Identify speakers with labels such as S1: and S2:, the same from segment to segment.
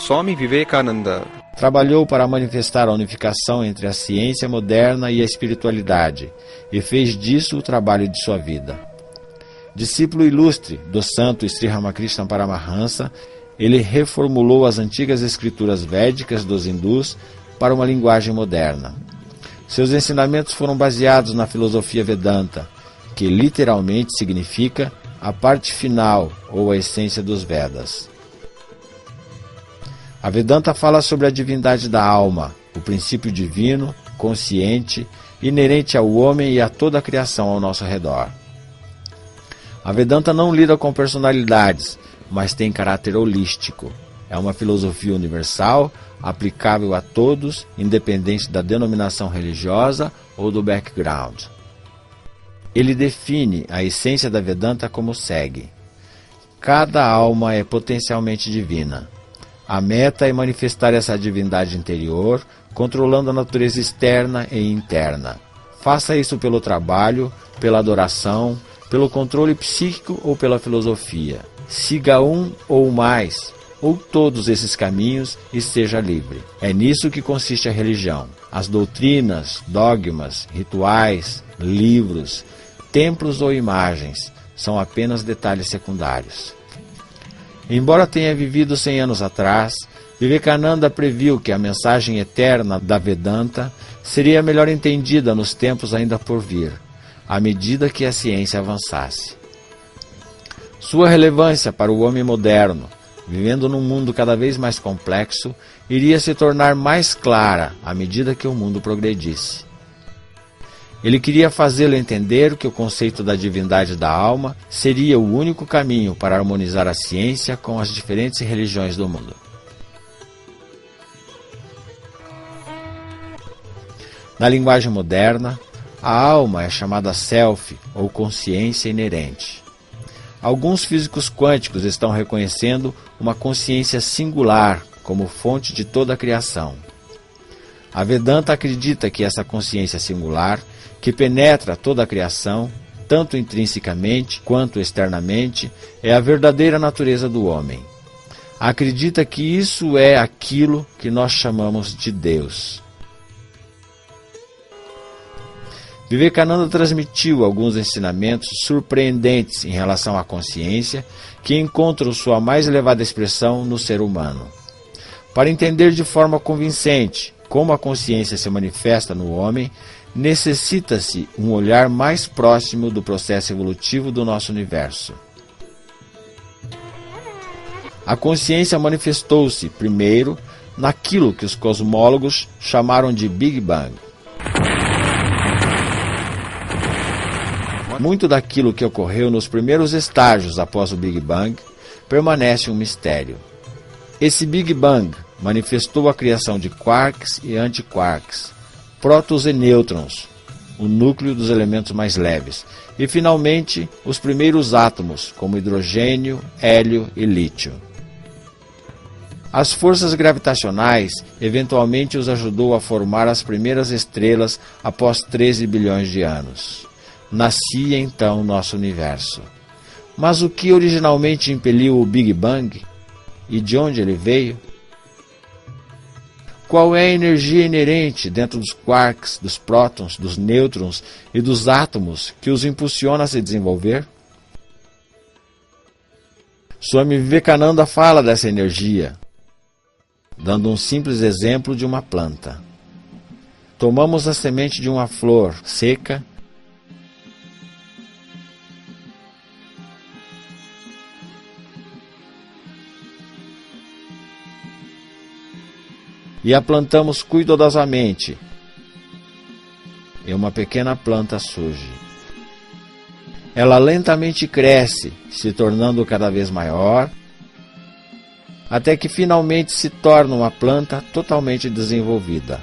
S1: Swami Vivekananda
S2: trabalhou para manifestar a unificação entre a ciência moderna e a espiritualidade, e fez disso o trabalho de sua vida. Discípulo ilustre do santo Sri Ramakrishna Paramahansa, ele reformulou as antigas escrituras védicas dos hindus para uma linguagem moderna. Seus ensinamentos foram baseados na filosofia Vedanta, que literalmente significa a parte final ou a essência dos Vedas. A Vedanta fala sobre a divindade da alma, o princípio divino, consciente, inerente ao homem e a toda a criação ao nosso redor. A Vedanta não lida com personalidades, mas tem caráter holístico. É uma filosofia universal, aplicável a todos, independente da denominação religiosa ou do background. Ele define a essência da Vedanta como segue: cada alma é potencialmente divina. A meta é manifestar essa divindade interior, controlando a natureza externa e interna. Faça isso pelo trabalho, pela adoração, pelo controle psíquico ou pela filosofia. Siga um ou mais, ou todos esses caminhos e seja livre. É nisso que consiste a religião. As doutrinas, dogmas, rituais, livros, templos ou imagens são apenas detalhes secundários. Embora tenha vivido 100 anos atrás, Vivekananda previu que a mensagem eterna da Vedanta seria melhor entendida nos tempos ainda por vir, à medida que a ciência avançasse. Sua relevância para o homem moderno, vivendo num mundo cada vez mais complexo, iria se tornar mais clara à medida que o mundo progredisse. Ele queria fazê-lo entender que o conceito da divindade da alma seria o único caminho para harmonizar a ciência com as diferentes religiões do mundo. Na linguagem moderna, a alma é chamada self, ou consciência inerente. Alguns físicos quânticos estão reconhecendo uma consciência singular como fonte de toda a criação. A Vedanta acredita que essa consciência singular, que penetra toda a criação, tanto intrinsecamente quanto externamente, é a verdadeira natureza do homem. Acredita que isso é aquilo que nós chamamos de Deus. Vivekananda transmitiu alguns ensinamentos surpreendentes em relação à consciência, que encontram sua mais elevada expressão no ser humano. Para entender de forma convincente como a consciência se manifesta no homem, necessita-se um olhar mais próximo do processo evolutivo do nosso universo. A consciência manifestou-se, primeiro, naquilo que os cosmólogos chamaram de Big Bang. Muito daquilo que ocorreu nos primeiros estágios após o Big Bang permanece um mistério. Esse Big Bang manifestou a criação de quarks e antiquarks, prótons e nêutrons, o núcleo dos elementos mais leves, e finalmente os primeiros átomos, como hidrogênio, hélio e lítio. As forças gravitacionais eventualmente os ajudou a formar as primeiras estrelas após 13 bilhões de anos. Nascia então nosso universo. Mas o que originalmente impeliu o Big Bang? E de onde ele veio? Qual é a energia inerente dentro dos quarks, dos prótons, dos nêutrons e dos átomos que os impulsiona a se desenvolver? Swami Vivekananda fala dessa energia, dando um simples exemplo de uma planta. Tomamos a semente de uma flor seca e a plantamos cuidadosamente, e uma pequena planta surge. Ela lentamente cresce, se tornando cada vez maior, até que finalmente se torna uma planta totalmente desenvolvida.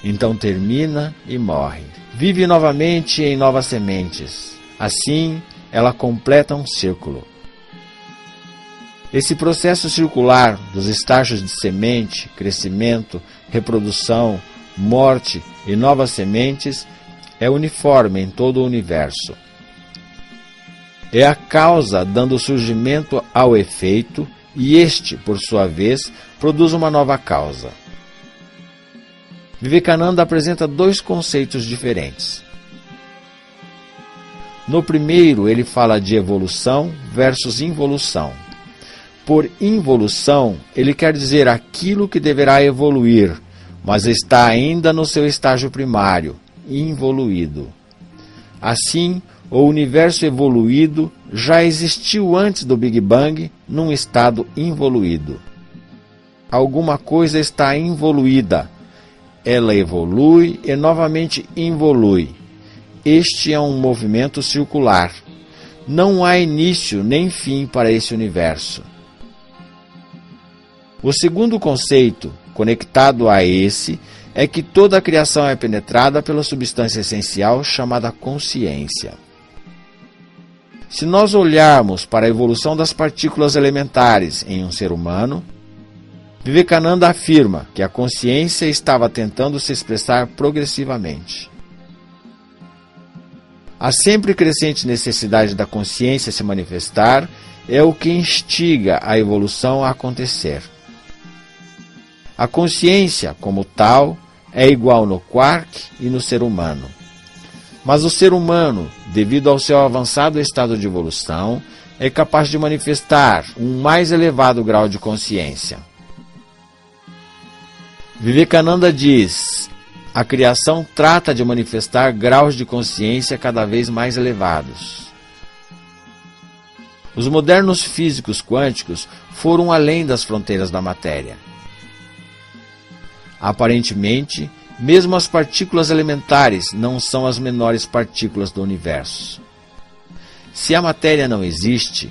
S2: Então termina e morre. Vive novamente em novas sementes. Assim, ela completa um círculo. Esse processo circular dos estágios de semente, crescimento, reprodução, morte e novas sementes é uniforme em todo o universo. É a causa dando surgimento ao efeito e este, por sua vez, produz uma nova causa. Vivekananda apresenta dois conceitos diferentes. No primeiro, ele fala de evolução versus involução. Por involução, ele quer dizer aquilo que deverá evoluir, mas está ainda no seu estágio primário, involuído. Assim, o universo evoluído já existiu antes do Big Bang num estado involuído. Alguma coisa está involuída. Ela evolui e novamente involui. Este é um movimento circular. Não há início nem fim para esse universo. O segundo conceito, conectado a esse, é que toda a criação é penetrada pela substância essencial chamada consciência. Se nós olharmos para a evolução das partículas elementares em um ser humano, Vivekananda afirma que a consciência estava tentando se expressar progressivamente. A sempre crescente necessidade da consciência se manifestar é o que instiga a evolução a acontecer. A consciência, como tal, é igual no quark e no ser humano. Mas o ser humano, devido ao seu avançado estado de evolução, é capaz de manifestar um mais elevado grau de consciência. Vivekananda diz: a criação trata de manifestar graus de consciência cada vez mais elevados. Os modernos físicos quânticos foram além das fronteiras da matéria. Aparentemente, mesmo as partículas elementares não são as menores partículas do universo. Se a matéria não existe,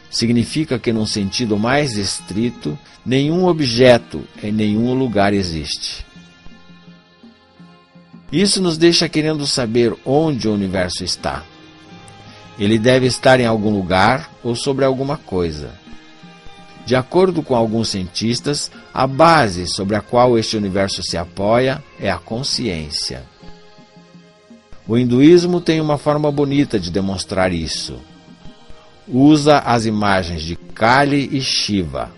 S2: significa que, num sentido mais estrito, nenhum objeto em nenhum lugar existe. Isso nos deixa querendo saber onde o universo está. Ele deve estar em algum lugar ou sobre alguma coisa. De acordo com alguns cientistas, a base sobre a qual este universo se apoia é a consciência. O hinduísmo tem uma forma bonita de demonstrar isso. Usa as imagens de Kali e Shiva.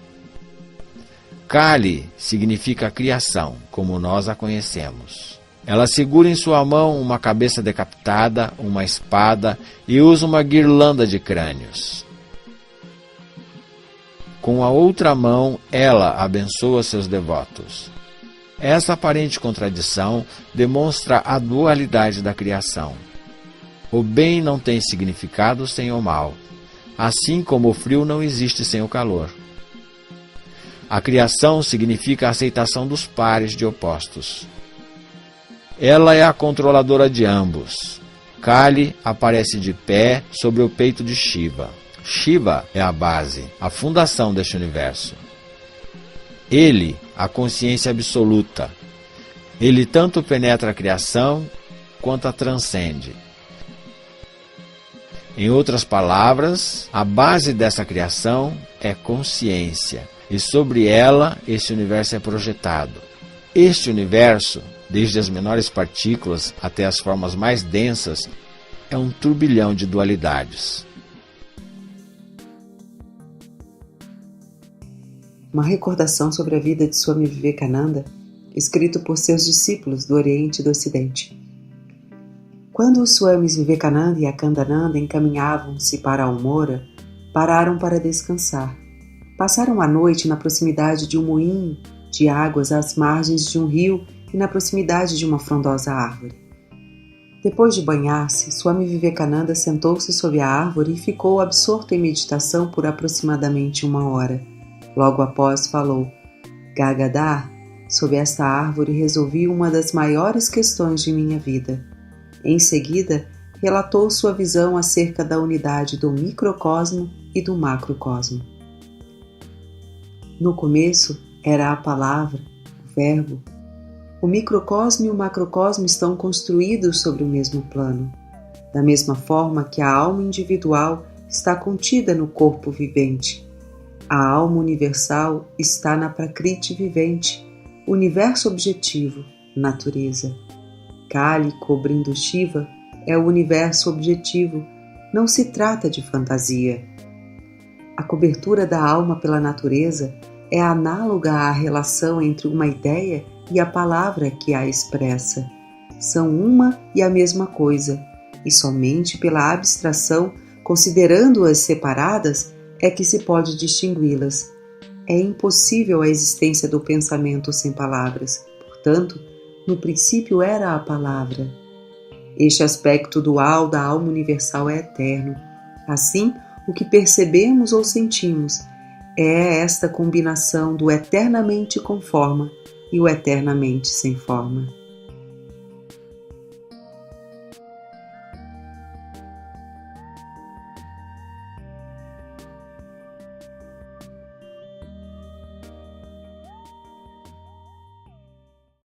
S2: Kali significa criação, como nós a conhecemos. Ela segura em sua mão uma cabeça decapitada, uma espada e usa uma guirlanda de crânios. Com a outra mão, ela abençoa seus devotos. Essa aparente contradição demonstra a dualidade da criação. O bem não tem significado sem o mal, assim como o frio não existe sem o calor. A criação significa a aceitação dos pares de opostos. Ela é a controladora de ambos. Kali aparece de pé sobre o peito de Shiva. Shiva é a base, a fundação deste universo. Ele, a consciência absoluta. Ele tanto penetra a criação quanto a transcende. Em outras palavras, a base dessa criação é consciência, e sobre ela este universo é projetado. Este universo, desde as menores partículas até as formas mais densas, é um turbilhão de dualidades.
S1: Uma recordação sobre a vida de Swami Vivekananda, escrito por seus discípulos do Oriente e do Ocidente. Quando os Swamis Vivekananda e Akhandananda encaminhavam-se para Almora, pararam para descansar. Passaram a noite na proximidade de um moinho de águas às margens de um rio e na proximidade de uma frondosa árvore. Depois de banhar-se, Swami Vivekananda sentou-se sob a árvore e ficou absorto em meditação por aproximadamente 1 hora. Logo após falou: Gagadhar, sob esta árvore resolvi uma das maiores questões de minha vida. Em seguida, relatou sua visão acerca da unidade do microcosmo e do macrocosmo. No começo era a palavra, o verbo. O microcosmo e o macrocosmo estão construídos sobre o mesmo plano, da mesma forma que a alma individual está contida no corpo vivente. A alma universal está na Prakriti vivente, universo objetivo, natureza. Kali cobrindo Shiva é o universo objetivo, não se trata de fantasia. A cobertura da alma pela natureza é análoga à relação entre uma ideia e a palavra que a expressa. São uma e a mesma coisa, e somente pela abstração, considerando-as separadas, é que se pode distingui-las. É impossível a existência do pensamento sem palavras. Portanto, no princípio era a palavra. Este aspecto dual da alma universal é eterno. Assim, o que percebemos ou sentimos é esta combinação do eternamente com forma e o eternamente sem forma.